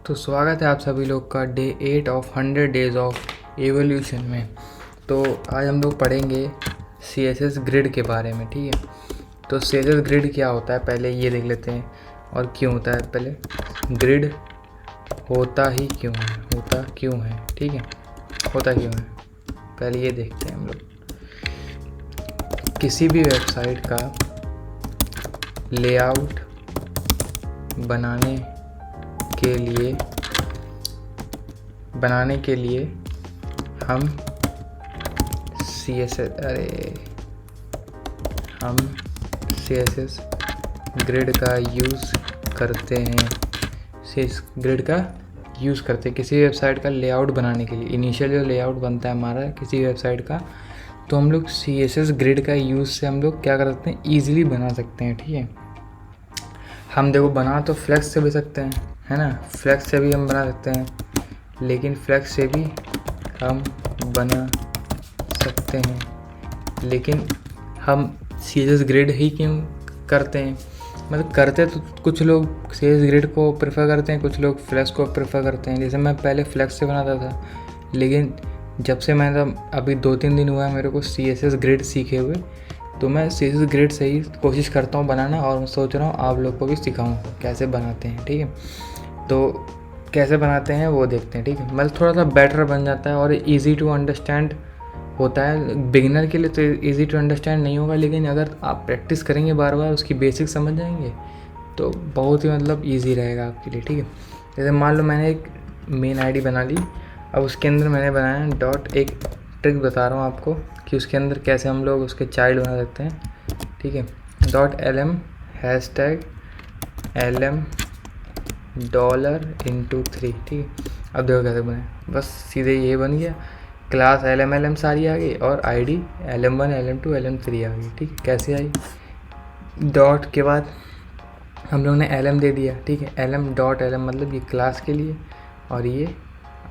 तो स्वागत है आप सभी लोग का day 8 of 100 days of evolution में। तो आज हम लोग पढ़ेंगे CSS ग्रिड के बारे में। ठीक है, तो CSS ग्रिड क्या होता है पहले ये देख लेते हैं, और क्यों होता है। पहले ग्रिड होता क्यों है। ठीक है, होता क्यों है पहले ये देखते हैं हम लोग। किसी भी वेबसाइट का लेआउट बनाने के लिए हम CSS ग्रिड का यूज़ करते हैं। CSS ग्रिड का यूज़ करते हैं किसी वेबसाइट का लेआउट बनाने के लिए। इनिशियल जो लेआउट बनता है हमारा किसी वेबसाइट का, तो हम लोग CSS ग्रिड का यूज़ से हम लोग क्या कर सकते हैं, ईजिली बना सकते हैं। ठीक है, हम देखो बना तो फ्लेक्स से भी सकते हैं, है ना, फ्लेक्स से भी हम बना सकते हैं, लेकिन फ्लेक्स से भी हम बना सकते हैं, लेकिन हम CSS ग्रिड ही क्यों करते हैं। मतलब करते तो कुछ लोग CSS ग्रिड को प्रेफर करते हैं, कुछ लोग फ्लेक्स को प्रेफर करते हैं। जैसे मैं पहले फ्लेक्स से बनाता था, लेकिन जब से मैं अभी 2-3 दिन हुआ है मेरे को CSS ग्रिड सीखे हुए, तो मैं CSS ग्रिड से ही कोशिश करता हूँ बनाना, और मैं सोच रहा हूँ आप लोग को भी सिखाऊँ कैसे बनाते हैं। ठीक है, तो कैसे बनाते हैं वो देखते हैं। ठीक है, मतलब थोड़ा सा बेटर बन जाता है और इजी टू अंडरस्टैंड होता है। बिगिनर के लिए तो इजी टू अंडरस्टैंड नहीं होगा, लेकिन अगर आप प्रैक्टिस करेंगे बार बार, उसकी बेसिक समझ जाएंगे तो बहुत ही मतलब ईजी रहेगा आपके लिए। ठीक है, जैसे मान लो मैंने एक मेन आईडी बना ली, अब उसके अंदर मैंने बनाया डॉट, एक ट्रिक बता रहा हूँ आपको कि उसके अंदर कैसे हम लोग उसके चाइल्ड बना सकते हैं। ठीक है, .lm हैशटैग lm $3। ठीक है, अब देखो कैसे बने, बस सीधे ये बन गया। क्लास LM सारी आ गई और आईडी LM1 LM2 LM3 आ गई। ठीक है, कैसे आई, डॉट के बाद हम लोग ने LM दे दिया। ठीक है, LM मतलब ये क्लास के लिए और ये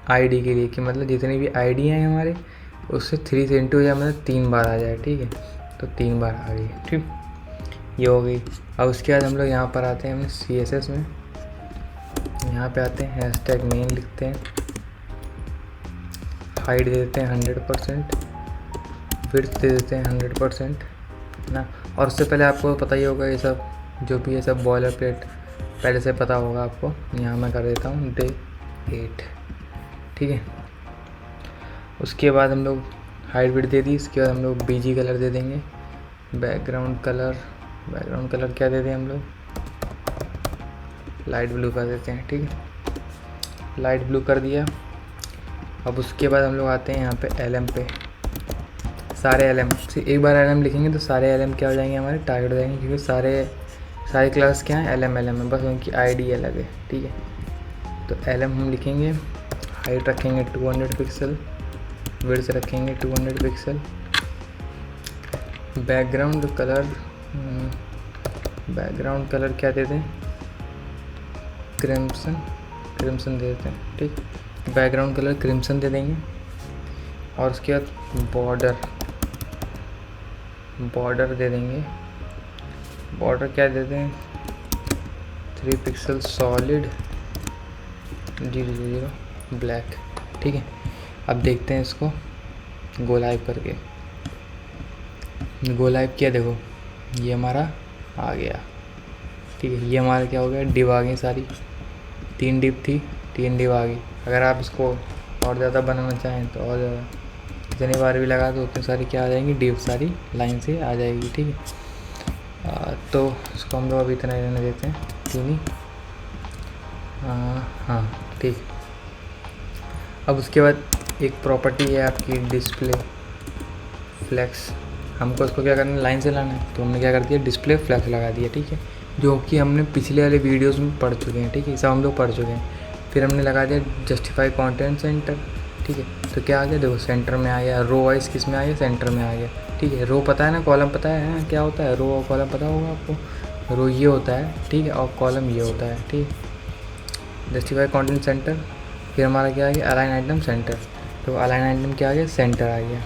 आईडी के लिए, कि मतलब जितनी भी आईडी हैं हमारे उससे 3 से इंटू या मतलब 3 बार आ जाए। ठीक है, तो 3 बार आ गई। ठीक, ये हो गई। अब उसके बाद हम लोग यहाँ पर आते हैं हमने CSS में, यहाँ पे आते हैं हैशटैग मेन लिखते हैं, हाइट दे देते हैं 100%, विड्थ दे देते हैं 100% ना। और उससे पहले आपको पता ही होगा ये सब जो भी ये सब बॉयलर प्लेट पहले से पता होगा आपको। यहाँ मैं कर देता हूँ डे 8। ठीक है, उसके बाद हम लोग हाइट विड्थ दे दी। इसके बाद हम लोग BG कलर दे देंगे, बैकग्राउंड कलर क्या दे दें हम लोग, लाइट ब्लू कर देते हैं। ठीक है, लाइट ब्लू कर दिया। अब उसके बाद हम लोग आते हैं यहाँ पे LM पे, सारे LM एक बार LM लिखेंगे तो सारे LM क्या हो जाएंगे, हमारे टारगेट हो जाएंगे, क्योंकि सारे क्लास क्या हैं LM है, बस उनकी आईडी अलग है। ठीक है, तो LM हम लिखेंगे, हाइट रखेंगे 200 पिक्सल, विड्थ रखेंगे 200 पिक्सल, बैकग्राउंड कलर क्या दे दें, क्रिम्सन दे देते हैं। ठीक, बैकग्राउंड कलर क्रिम्सन दे देंगे। और उसके बाद बॉर्डर दे देंगे, बॉर्डर क्या दे दें, 3 पिक्सल सॉलिड 0 ब्लैक। ठीक है, अब देखते हैं इसको गो लाइव करके। गो लाइव किया, देखो ये हमारा आ गया। ठीक है, ये हमारा क्या हो गया, डिव आ गई सारी, 3 डिव थी, 3 डिव आ गई। अगर आप इसको और ज़्यादा बनाना चाहें तो और ज़्यादा, जितनी बार भी लगा तो उतनी सारी क्या आ जाएंगी, डिव सारी लाइन से आ जाएगी। ठीक है, तो इसको हम लोग अभी इतना रहने देते हैं, 3 ही। हाँ ठीक। अब उसके बाद एक प्रॉपर्टी है आपकी डिस्प्ले फ्लेक्स, हमको इसको क्या करना है, लाइन से लाना है, तो हमने क्या कर दिया, डिस्प्ले फ्लेक्स लगा दिया। ठीक है, जो कि हमने पिछले वाले वीडियोस में पढ़ चुके हैं। ठीक है, सब हम लोग पढ़ चुके हैं। फिर हमने लगा दिया जस्टिफाई कंटेंट सेंटर। ठीक है, तो क्या आ गया, देखो सेंटर में आ गया, रो वाइज किस में आ गया, सेंटर में आ गया। ठीक है, रो पता है ना, कॉलम पता है क्या होता है, रो और कॉलम पता होगा आपको। रो ये होता है, ठीक है, और कॉलम ये होता है। ठीक, जस्टिफाई कंटेंट सेंटर। फिर हमारा क्या आ गया, अलाइन आइटम सेंटर, तो अलाइन आइटम क्या आ गया, सेंटर आ गया।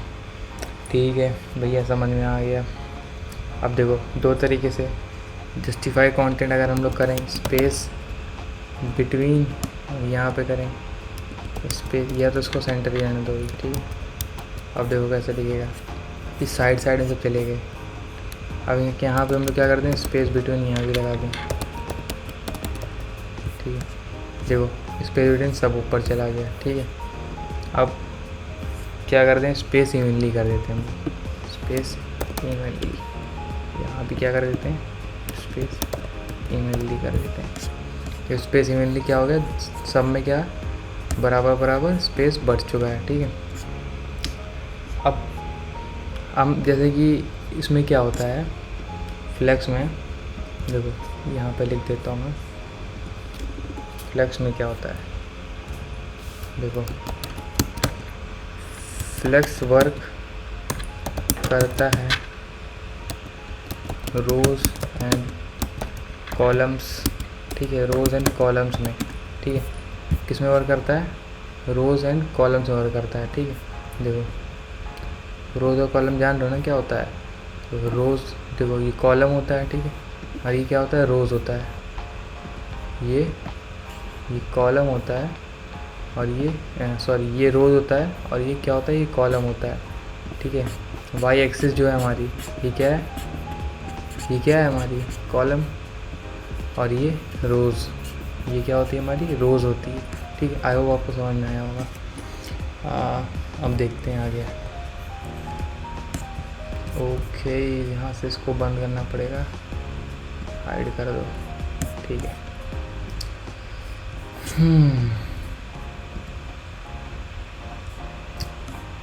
ठीक है भैया, समझ में आ गया। अब देखो 2 तरीके से जस्टिफाई कंटेंट अगर हम लोग करें, स्पेस बिटवीन और यहाँ पे करें स्पेस, या तो इसको सेंटर ही रहने दो, ठीक है। अब देखो कैसे दिखेगा, इस साइड में सब चले गए। अब यहाँ पे हम लोग क्या करते हैं, स्पेस बिटवीन यहाँ भी लगा दें, ठीक है। देखो स्पेस बिटवीन सब ऊपर चला गया, ठीक है। अब क्या करते हैं, स्पेस इवनली कर देते हैं हम, स्पेस इवनली। यहाँ भी क्या कर देते हैं, स्पेस इवनली कर देते हैं। तो स्पेस इवनली क्या हो गया, सब में क्या बराबर बराबर स्पेस बढ़ चुका है, ठीक है। अब हम जैसे कि इसमें क्या होता है, फ्लेक्स में देखो यहाँ पे लिख देता हूँ मैं, फ्लेक्स में क्या होता है, देखो फ्लेक्स वर्क करता है रोज़ एंड कॉलम्स, ठीक है, रोज़ एंड कॉलम्स में, ठीक है। किस में वर्क करता है, रोज़ एंड कॉलम्स में वर्क करता है, ठीक है। देखो रोज़ और कॉलम जान रहे हो ना क्या होता है, तो रोज़ देखो ये कॉलम होता है, ठीक है, और ये क्या होता है, रोज़ होता है। ये कॉलम होता है और ये सॉरी ये रोज़ होता है, और ये क्या होता है, ये कॉलम होता है, ठीक है। वाई एक्सिस जो है हमारी, ये क्या है, ये क्या है हमारी कॉलम, और ये रोज़, ये क्या होती है हमारी रोज़ होती है, ठीक है। आई होप आपको समझ में आया होगा। अब देखते हैं आगे। ओके, यहाँ से इसको बंद करना पड़ेगा, हाइड कर दो, ठीक है।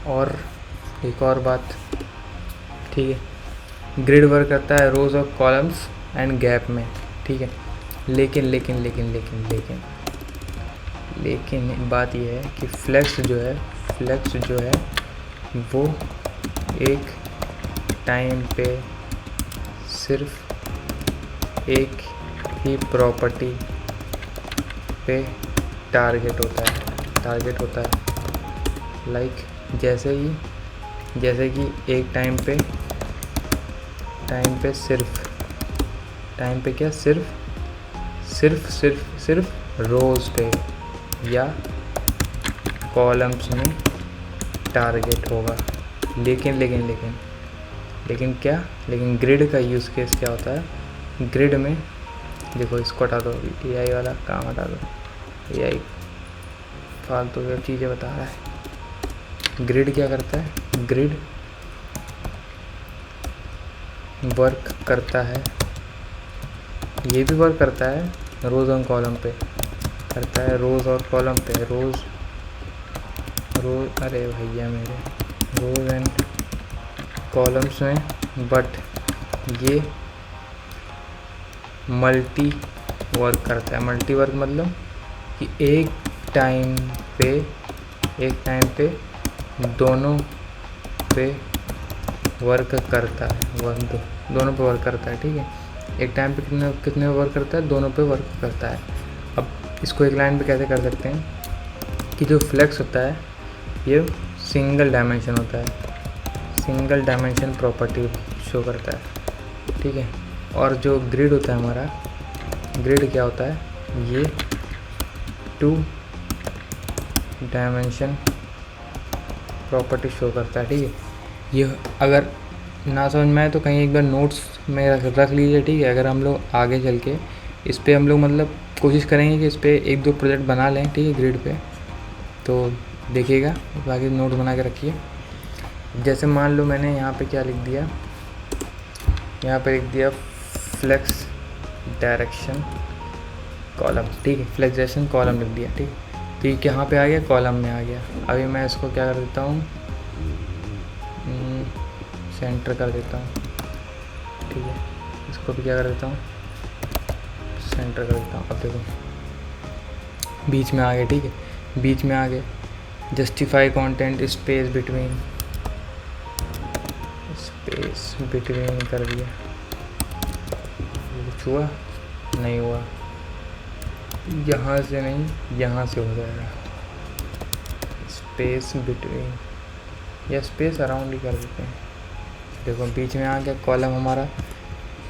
और एक और बात, ठीक है, ग्रिड वर्क करता है रोज़ और कॉलम्स एंड गैप में, ठीक है। लेकिन लेकिन लेकिन लेकिन लेकिन लेकिन बात यह है कि फ्लेक्स जो है वो एक टाइम पे सिर्फ एक ही प्रॉपर्टी पे टारगेट होता है। लाइक जैसे कि एक टाइम पे सिर्फ रोज़ पे या कॉलम्स में टारगेट होगा। लेकिन ग्रिड का यूज़ केस क्या होता है, ग्रिड में देखो, इसको हटा दो, AI वाला काम हटा दो, AI फालतू की चीज़ें बता रहा है। ग्रिड क्या करता है, ग्रिड वर्क करता है, ये भी वर्क करता है रोज़ और कॉलम पे, करता है रोज़ और कॉलम पे, रोज़ अरे भैया मेरे, रोज़ एंड कॉलम्स में, बट ये मल्टी वर्क करता है। मल्टी वर्क मतलब कि एक टाइम पे दोनों पे वर्क करता है, दोनों पे वर्क करता है, ठीक है। एक टाइम पे कितने वर्क करता है, दोनों पे वर्क करता है। अब इसको एक लाइन पे कैसे कर सकते हैं कि जो फ्लेक्स होता है ये सिंगल डायमेंशन होता है, सिंगल डायमेंशन प्रॉपर्टी शो करता है, ठीक है। और जो ग्रिड होता है हमारा, ग्रिड क्या होता है, ये 2 डायमेंशन प्रॉपर्टी शो करता है, ठीक है। ये अगर ना समझ में आए तो कहीं एक बार नोट्स में रख लीजिए, ठीक है। अगर हम लोग आगे चल के इस पर हम लोग मतलब कोशिश करेंगे कि इस पर 1-2 प्रोजेक्ट बना लें, ठीक है, ग्रिड पे, तो देखिएगा, बाकी नोट बना के रखिए। जैसे मान लो मैंने यहाँ पे क्या लिख दिया, यहाँ पे लिख दिया फ्लेक्स डायरेक्शन कॉलम, ठीक है, फ्लेक्स डायरेक्शन कॉलम लिख दिया, ठीक है। तो ये कहाँ पे आ गया, कॉलम में आ गया। अभी मैं इसको क्या कर देता हूँ, सेंटर कर देता हूँ, ठीक है। इसको भी क्या कर देता हूँ, सेंटर कर देता हूँ। अब देखो बीच में आ गए, ठीक है, बीच में आ गए। जस्टिफाई कंटेंट स्पेस बिटवीन कर दिया, कुछ हुआ नहीं हुआ, यहाँ से नहीं यहाँ से हो जाएगा, स्पेस बिटवीन या स्पेस अराउंड ही कर देते हैं। देखो बीच में आ गया कॉलम हमारा,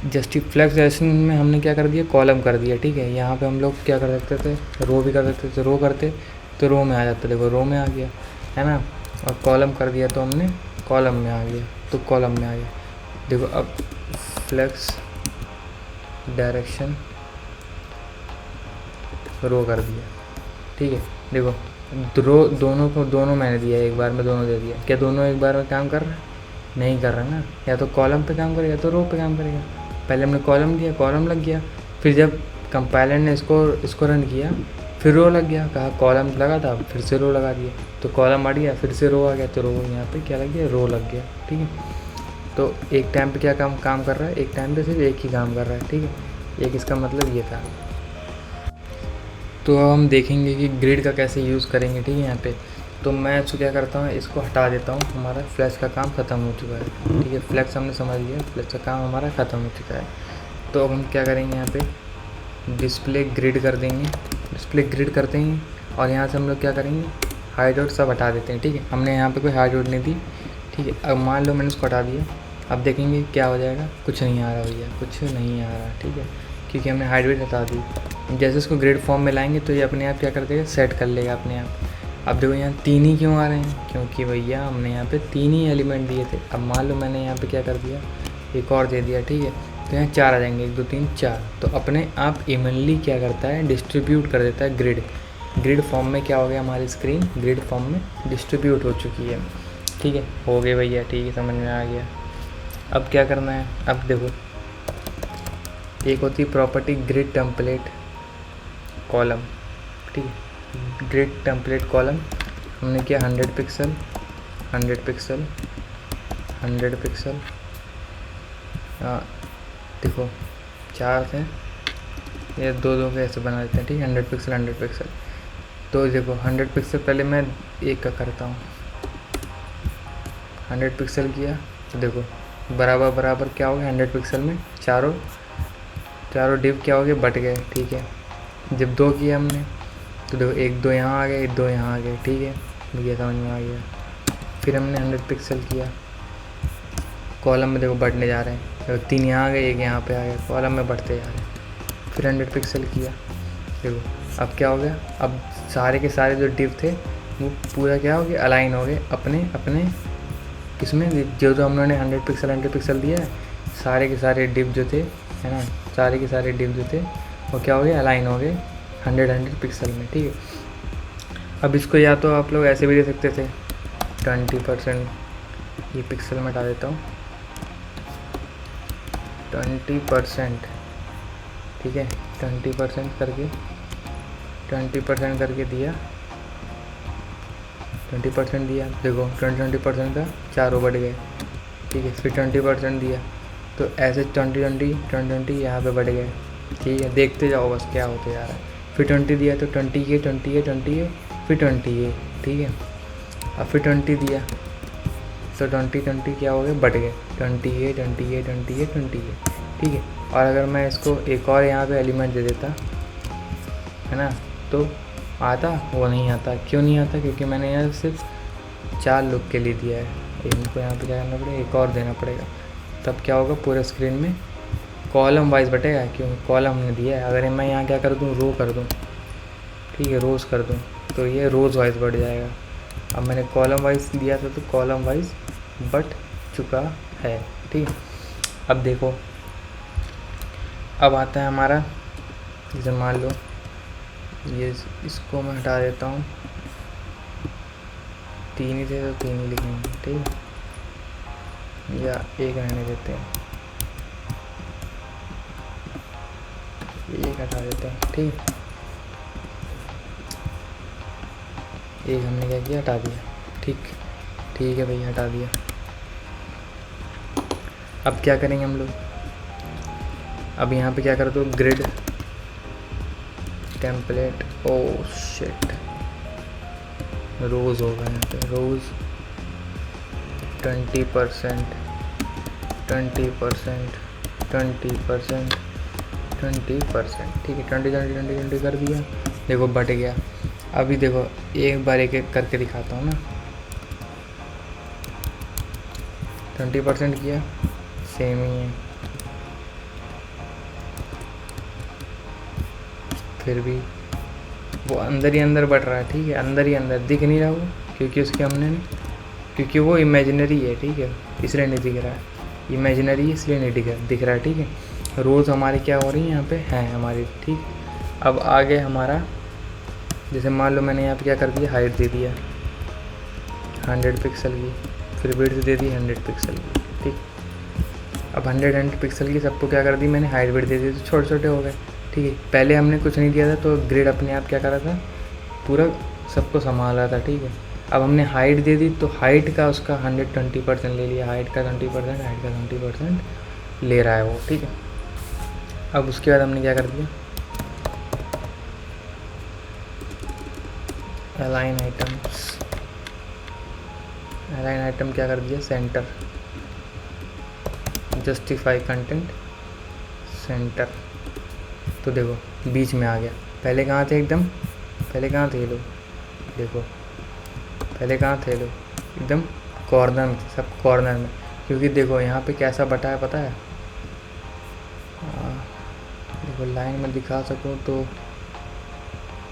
जस्टिफिकेशन में हमने क्या कर दिया, कॉलम कर दिया। ठीक है, यहाँ पे हम लोग क्या कर सकते थे, रो भी कर सकते थे। रो करते तो रो में आ जाता, देखो रो में आ गया है ना। और कॉलम कर दिया तो हमने कॉलम में आ गया, तो कॉलम में आ गया। देखो अब फ्लेक्स डायरेक्शन रो कर दिया। ठीक है, देखो रो दोनों मैंने दिया, एक बार में दोनों दे दिया। क्या दोनों एक बार में काम कर रहा है? नहीं कर रहा ना, या तो कॉलम पे काम करेगा तो रो पे काम करेगा। पहले हमने कॉलम दिया, कॉलम लग गया। फिर जब कंपाइलर ने इसको रन किया, फिर रो लग गया। कहा कॉलम लगा था, फिर से रो लगा दिया, तो कॉलम हट गया, फिर से रो आ गया, तो रो यहाँ पे क्या लग गया, रो लग गया। ठीक है, तो एक टाइम पे क्या काम कर रहा है, एक टाइम पे सिर्फ एक ही काम कर रहा है। ठीक है, एक इसका मतलब ये था। तो अब हम देखेंगे कि ग्रिड का कैसे यूज़ करेंगे। ठीक है, यहाँ पे तो मैं इसको क्या करता हूँ, इसको हटा देता हूँ। हमारा फ्लैश का काम ख़त्म हो चुका है। ठीक है, फ्लैश हमने समझ लिया, फ्लैश का काम हमारा ख़त्म हो चुका है। तो अब हम क्या करेंगे, यहाँ पे डिस्प्ले ग्रिड कर देंगे। डिस्प्ले ग्रिड करते हैं और यहाँ से हम लोग क्या करेंगे, हाइड आउट सब हटा देते हैं। ठीक है, हमने यहाँ पे कोई हाइड आउट नहीं दी। ठीक है, अब मान लो मैंने उसको हटा दिया। अब देखेंगे क्या हो जाएगा, कुछ नहीं आ रहा भैया, कुछ नहीं आ रहा। ठीक है, क्योंकि हमने हाइड आउट हटा दी। जैसे इसको ग्रिड फॉर्म में लाएंगे तो ये अपने आप क्या कर देगा, सेट कर लेगा अपने आप। अब देखो यहाँ 3 ही क्यों आ रहे हैं, क्योंकि भैया हमने यहाँ पे 3 ही एलिमेंट दिए थे। अब मान लो मैंने यहाँ पे क्या कर दिया, एक और दे दिया। ठीक है, तो यहाँ 4 आ जाएंगे, 1 2 3 4। तो अपने आप इवनली क्या करता है, डिस्ट्रीब्यूट कर देता है ग्रिड। ग्रिड फॉर्म में क्या हो गया, हमारी स्क्रीन ग्रिड फॉर्म में डिस्ट्रीब्यूट हो चुकी है। ठीक है, हो गए भैया, ठीक है, समझ में आ गया। अब क्या करना है, अब देखो एक होती है प्रॉपर्टी ग्रिड टेम्पलेट कॉलम। ठीक है, ग्रिड टेम्पलेट कॉलम हमने किया 100 पिक्सल 100 पिक्सल 100 पिक्सल। देखो 4 थे, ये 2 के ऐसे बना देते हैं। ठीक है, 100 पिक्सल 100 पिक्सल। तो देखो 100 पिक्सल पहले मैं एक का करता हूँ, 100 पिक्सल किया तो देखो बराबर बराबर क्या हो गया, 100 पिक्सल में चारों डिव क्या हो गए, बट गए। ठीक है, जब 2 किया हमने तो देखो 1 2 यहाँ आ गए, 1 2 यहाँ आ गए। ठीक है, मुझे समझ में आ गया। फिर हमने 100 पिक्सल किया, कॉलम में देखो बढ़ने जा रहे हैं, देखो 3 यहाँ आ गए, 1 यहाँ पे आ गया, कॉलम में बढ़ते जा रहे हैं। फिर 100 पिक्सल किया, देखो अब क्या हो गया, अब सारे के सारे जो डिव थे वो पूरा क्या हो गया, अलाइन हो गए अपने अपने इसमें। जो हमने 100 पिक्सल दिया है, सारे के सारे डिव जो थे, है ना, सारे के सारे डिव जो थे वो क्या हो गए, अलाइन हो गए 100 पिक्सल में। ठीक है, अब इसको या तो आप लोग ऐसे भी दे सकते थे 20%, ये पिक्सल में हटा देता हूँ, 20%। ठीक है, 20% करके दिया, 20% दिया। देखो 20% का 4 बढ़ गए। ठीक है, फिर 20% दिया तो ऐसे 20 यहाँ पे बढ़ गए। ठीक है, देखते जाओ बस क्या होते जा रहा है। फिर 20 दिया तो 20 ये फिर 20 ये। ठीक है, अब फिर 20 दिया तो 20 क्या हो गए, बढ़ गए 20 ये। ठीक है, और अगर मैं इसको एक और यहाँ पे एलिमेंट दे देता, है ना, तो आता, वो नहीं आता। क्यों नहीं आता, क्योंकि मैंने यहाँ सिर्फ 4 लुक के लिए दिया है। इनको यहाँ पे क्या करना पड़ेगा, एक और देना पड़ेगा, तब क्या होगा, पूरे स्क्रीन में कॉलम वाइज बटेगा, क्यों, कॉलम हमने दिया है। अगर मैं यहाँ क्या कर दूँ, रो कर दूँ, ठीक है, रोज़ कर दूँ, तो ये रोज़ वाइज बढ़ जाएगा। अब मैंने कॉलम वाइज दिया था तो कॉलम वाइज बढ़ चुका है। ठीक है, अब देखो अब आता है हमारा, जैसे मान लो ये, इसको मैं हटा देता हूँ, 3 ही थे तो 3 ही लिखेंगे। ठीक है, या 1 रहने देते हैं, 1 हटा देते हैं। ठीक है, 1 हमने क्या किया, हटा दिया। ठीक है भैया, हटा दिया। अब क्या करेंगे हम लोग, अब यहाँ पे क्या कर दो, ग्रिड टेम्पलेट, ओ शिट, रोज़ होगा यहाँ पे, रोज़ 20%, 20%। ठीक है, 20 कर दिया, देखो बढ़ गया। अभी देखो एक बार एक एक करके दिखाता हूँ ना, 20% किया, सेम ही है, फिर भी वो अंदर ही अंदर बढ़ रहा है, ठीक है, अंदर ही अंदर दिख नहीं रहा वो, क्योंकि उसके हमने, क्योंकि वो इमेजिनरी है, ठीक है, इसलिए नहीं दिख रहा है, इमेजिनरी है इसलिए नहीं दिख रहा है, ठीक है। रोज़ हमारी क्या हो रही है यहाँ पे हैं हमारी, ठीक। अब आगे हमारा, जैसे मान लो मैंने यहाँ पे क्या कर दिया, हाइट दे दिया 100 पिक्सल की, फिर विड्थ दे दी 100 पिक्सल की, ठीक। अब 100 पिक्सल की सबको क्या कर दी मैंने, हाइट विड्थ दे दी, तो छोटे छोटे हो गए, ठीक है। पहले हमने कुछ नहीं दिया था तो ग्रिड अपने आप क्या कर रहा था, पूरा सबको संभाल रहा था, ठीक है। अब हमने हाइट दे दी तो हाइट का उसका 120% ले लिया, हाइट का 20%, हाइट का 20% ले रहा है वो, ठीक है। अब उसके बाद हमने क्या कर दिया, अलाइन आइटम क्या कर दिया, सेंटर, जस्टिफाई कंटेंट सेंटर, तो देखो बीच में आ गया। पहले कहाँ थे एकदम, पहले कहाँ थे लोग, देखो पहले कहाँ थे लोग, एकदम कॉर्नर में, सब कॉर्नर में, क्योंकि देखो यहाँ पे कैसा बटा है पता है, देखो लाइन में दिखा सकूँ तो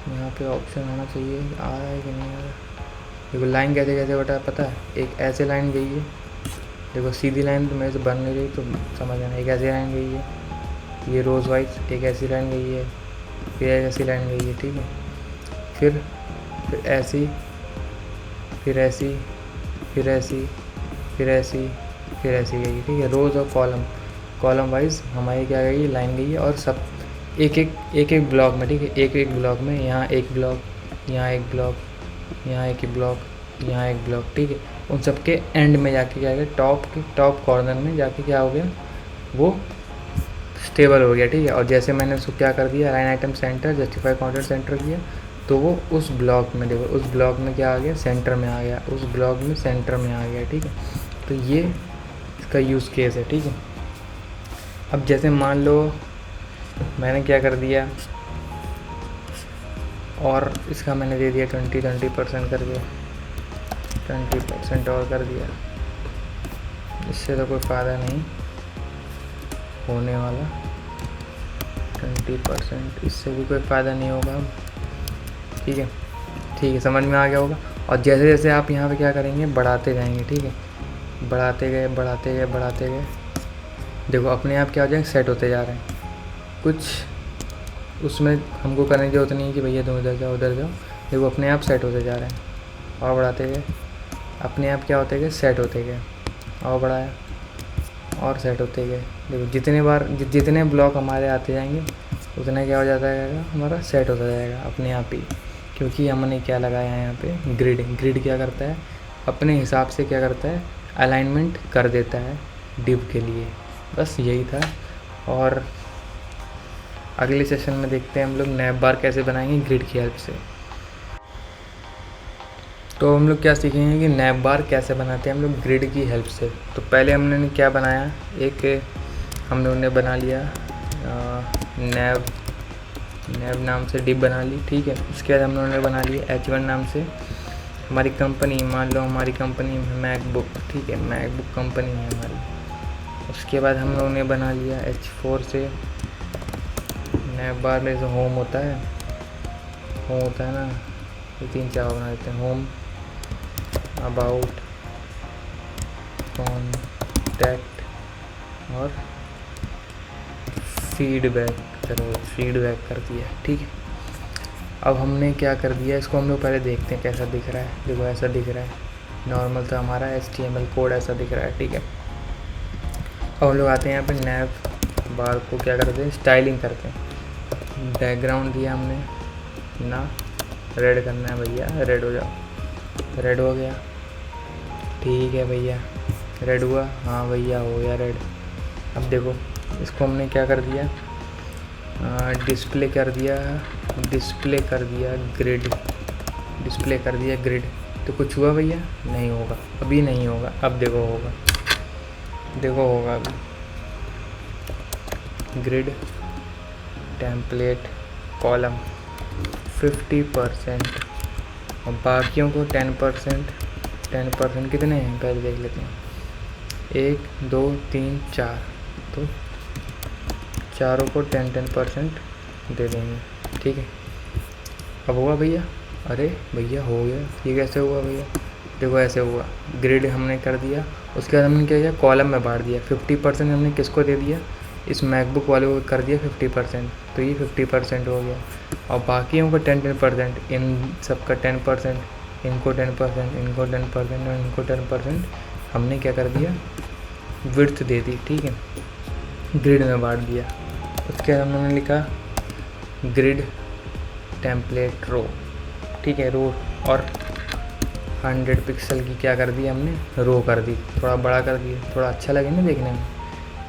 यहाँ पे ऑप्शन होना चाहिए, आ रहा है कि नहीं आ रहा। देखो लाइन कैसे कैसे बटा है पता है, एक ऐसे लाइन गई है, देखो सीधी लाइन तो मेरे से बन नहीं रही तो समझ आना, एक ऐसी लाइन गई है, ये रोज़ वाइज, एक ऐसी लाइन गई है, फिर ऐसी लाइन गई है, ठीक है, फिर ऐसी, फिर ऐसी, फिर ऐसी, फिर ऐसी, फिर ऐसी गई है, ठीक है। रोज़ और कॉलम वाइज हमारी क्या गई है, लाइन गई है, और सब एक एक ब्लॉक में, ठीक है, एक ब्लॉक में, यहाँ एक ब्लॉक, यहाँ एक ब्लॉक, यहाँ एक ब्लॉक, यहाँ एक ब्लॉक, ठीक है। उन सब के एंड में जाके क्या गया, टॉप कॉर्नर में जाके क्या हो गया, वो स्टेबल हो गया, ठीक है। और जैसे मैंने उसको क्या कर दिया, line item centre, justify content centre किया, तो वो उस ब्लॉक में, देखो उस ब्लॉक में क्या आ गया, सेंटर में आ गया, उस ब्लॉक में सेंटर में आ गया, ठीक है। तो ये इसका यूज़ केस है, ठीक है। अब जैसे मान लो मैंने क्या कर दिया, और इसका मैंने दे दिया 20% करके, 20% और कर दिया, इससे तो कोई फ़ायदा नहीं होने वाला, 20%, इससे भी कोई फ़ायदा नहीं होगा, ठीक है, ठीक है, समझ में आ गया होगा। और जैसे जैसे आप यहाँ पे क्या करेंगे, बढ़ाते जाएंगे, ठीक है, बढ़ाते गए बढ़ाते गए बढ़ाते गए, देखो अपने आप क्या हो जाएंगे, सेट होते जा रहे हैं, कुछ उसमें हमको करने की जरूरत नहीं है कि भैया तुम इधर जाओ उधर जाओ, देखो अपने आप सेट होते जा रहे हैं, और बढ़ाते गए, अपने आप क्या होते गए, सेट होते गए, और बढ़ाया और सेट होते गए, देखो जितने बार जितने ब्लॉक हमारे आते जाएंगे उतना क्या हो जाता है, हमारा सेट होता जाएगा अपने आप ही, क्योंकि हमने क्या लगाया है यहाँ पे, ग्रिड क्या करता है, अपने हिसाब से क्या करता है, अलाइनमेंट कर देता है डिव के लिए, बस यही था। और अगले सेशन में देखते हैं हम लोग नैप बार कैसे बनाएंगे ग्रिड की हेल्प से। तो हम लोग क्या सीखेंगे कि नैप बार कैसे बनाते हैं हम लोग ग्रिड की हेल्प से। तो पहले हमने क्या बनाया, एक हम लोगों ने बना लिया नैप नाम से डिव बना ली, ठीक है। उसके बाद हम लोगों ने बना लिया H1 नाम से हमारी कंपनी, मान लो हमारी कंपनी मैकबुक, ठीक है, मैकबुक कंपनी है हमारी। उसके बाद हम लोगों ने बना लिया H4 से नैप बार में जो होम होता है ना, ये 3-4 बना देते हैं, होम, अबाउट, कॉन्टैक्ट और फीडबैक, चलो फीडबैक कर दिया, ठीक है। अब हमने क्या कर दिया, इसको हम लोग पहले देखते हैं कैसा दिख रहा है। देखो ऐसा दिख रहा है, नॉर्मल था हमारा HTML कोड ऐसा दिख रहा है, ठीक है। अब हम लोग आते हैं यहाँ पे नैप बार को क्या करते हैं, स्टाइलिंग करते हैं। बैकग्राउंड दिया हमने ना, रेड करना है भैया, रेड हो जाओ, रेड हो गया, ठीक है भैया, रेड हुआ, हाँ भैया हो गया रेड। अब देखो इसको हमने क्या कर दिया, डिस्प्ले कर दिया ग्रिड, डिस्प्ले कर दिया ग्रिड। तो कुछ हुआ भैया, नहीं होगा, अभी नहीं होगा, अब देखो होगा, देखो होगा अभी, ग्रिड टेम्पलेट कॉलम 50% और बाकियों को 10%, 10% कितने हैं पहले देख लेते हैं, 1 2 3 4, तो चारों को 10% दे देंगे, ठीक है। अब हुआ भैया, अरे भैया हो गया, ये कैसे हुआ भैया, देखो ऐसे हुआ, ग्रिड हमने कर दिया। उसके बाद हमने क्या किया, कॉलम में बांट दिया। 50% हमने किसको दे दिया, इस मैकबुक वाले को कर दिया 50%, तो ये 50% हो गया। और बाकियों को 10%, इन सब का 10%, इनको 10%, इनको 10% और इनको 10% हमने क्या कर दिया, विड्थ दे दी, ठीक है, ग्रिड में बांट दिया। उसके बाद हमने लिखा ग्रिड टेम्पलेट रो, ठीक है, रो, और 100 पिक्सल की क्या कर दी हमने, रो कर दी, थोड़ा बड़ा कर दिया, थोड़ा अच्छा लगे ना देखने में,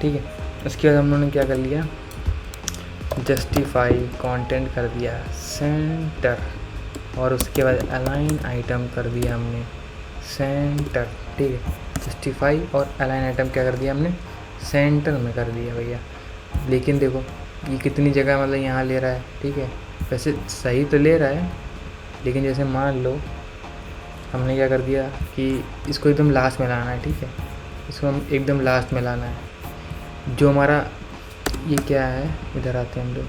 ठीक है। उसके बाद हम लोगों ने क्या कर लिया, जस्टिफाई कंटेंट कर दिया सेंटर, और उसके बाद अलाइन आइटम कर दिया हमने सेंटर, ठीक है। जस्टिफाई और अलाइन आइटम क्या कर दिया हमने, सेंटर में कर दिया भैया। लेकिन देखो ये कितनी जगह मतलब यहाँ ले रहा है, ठीक है, वैसे सही तो ले रहा है, लेकिन जैसे मान लो हमने क्या कर दिया कि इसको एकदम लास्ट में लाना है, ठीक है, इसको हम एकदम लास्ट में लाना है। जो हमारा ये क्या है, इधर आते हैं हम लोग,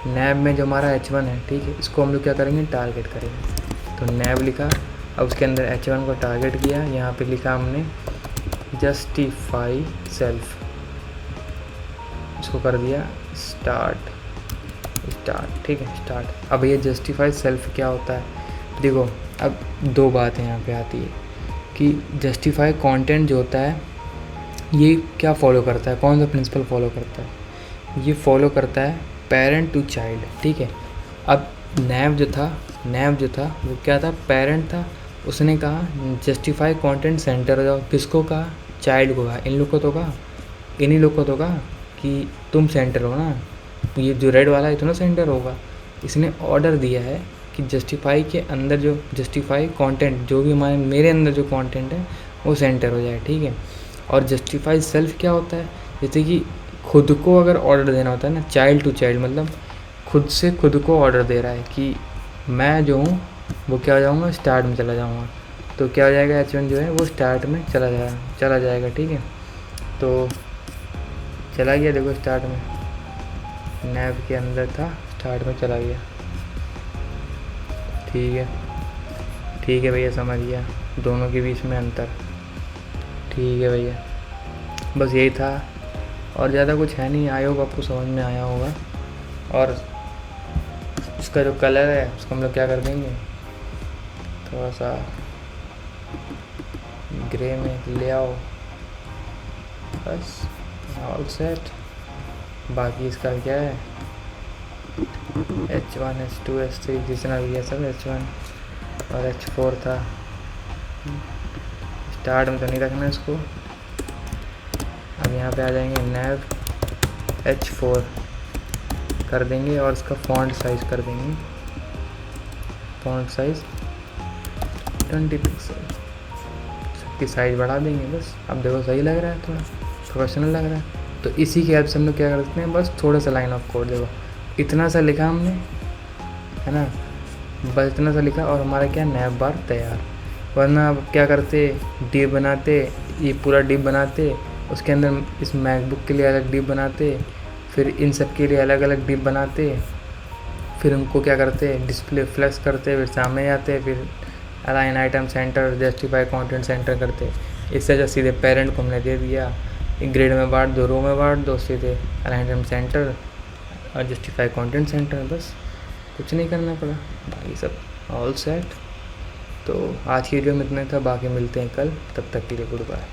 नैब में जो हमारा H1 है, ठीक है, इसको हम लोग क्या करेंगे, टारगेट करेंगे। तो नैब लिखा, अब उसके अंदर H1 को टारगेट किया, यहाँ पे लिखा हमने जस्टिफाई सेल्फ, इसको कर दिया स्टार्ट, ठीक है, स्टार्ट। अब ये जस्टिफाई सेल्फ क्या होता है, देखो अब दो बातें यहाँ पे आती है कि जस्टिफाई कंटेंट जो होता है ये क्या फॉलो करता है, कौन सा प्रिंसिपल फॉलो करता है, ये फॉलो करता है पेरेंट टू चाइल्ड, ठीक है। अब नैब जो था वो क्या था, पेरेंट था, उसने कहा जस्टिफाई कंटेंट सेंटर हो जाओ, किसको कहा, चाइल्ड को कहा, इन लोग को तो कहा, इन्हीं लोग को तो कहा कि तुम सेंटर हो ना, ये जो रेड वाला है तो ना सेंटर होगा। इसने ऑर्डर दिया है कि जस्टिफाई के अंदर जो जस्टिफाई कंटेंट, जो भी हमारे मेरे अंदर जो कंटेंट है वो सेंटर हो जाए, ठीक है। और जस्टिफाई सेल्फ क्या होता है, जैसे कि खुद को अगर ऑर्डर देना होता है ना, चाइल्ड टू चाइल्ड, मतलब खुद से खुद को ऑर्डर दे रहा है कि मैं जो हूँ वो क्या हो जाऊँगा, स्टार्ट में चला जाऊँगा, तो क्या हो जाएगा, H1 जो है वो स्टार्ट में चला जाएगा, ठीक है। तो चला गया, देखो स्टार्ट में, नैब के अंदर था, स्टार्ट में चला गया, ठीक है भैया, समझ गया दोनों के बीच में अंतर, ठीक है भैया, बस यही था और ज़्यादा कुछ है नहीं, आई होप आपको समझ में आया होगा। और उसका जो कलर है उसको हम लोग क्या कर देंगे, थोड़ा सा ग्रे में ले आओ, बस ऑल सेट। बाकी इसका क्या है, H1 H2 H3 जितना भी है सब H1 और H4 था, स्टार्ट में तो नहीं रखना इसको। अब यहाँ पे आ जाएंगे, नैब H4 कर देंगे और इसका फॉन्ट साइज़ कर देंगे, फॉन्ट साइज़ 20 पिक्सल, सबकी साइज़ बढ़ा देंगे बस। अब देखो सही लग रहा है, थोड़ा प्रोफेशनल लग रहा है। तो इसी के हेल्प से हम लोग क्या करते हैं, बस थोड़ा सा लाइन ऑफ कोड, देखो इतना सा लिखा हमने, है ना, बस इतना सा लिखा और हमारा क्या, नैब बार तैयार। वरना अब क्या करते, डिव बनाते, ये पूरा डिव बनाते, उसके अंदर इस मैकबुक के लिए अलग डिव बनाते, फिर इन सब के लिए अलग अलग डिव बनाते, फिर उनको क्या करते, डिस्प्ले फ्लेक्स करते, फिर सामने आते, फिर align item centre, justify content centre करते। इससे जो सीधे पेरेंट को हमने दे दिया, ग्रेड में बांट दो, रो में बांट दो, सीधे अलाइन आइटम सेंटर और जस्टिफाई कंटेंट सेंटर, बस कुछ नहीं करना पड़ा, बाकी सब ऑल सेट। तो आज की वीडियो में इतना था, बाकी मिलते हैं कल, तब तक के लिए गुड बाय।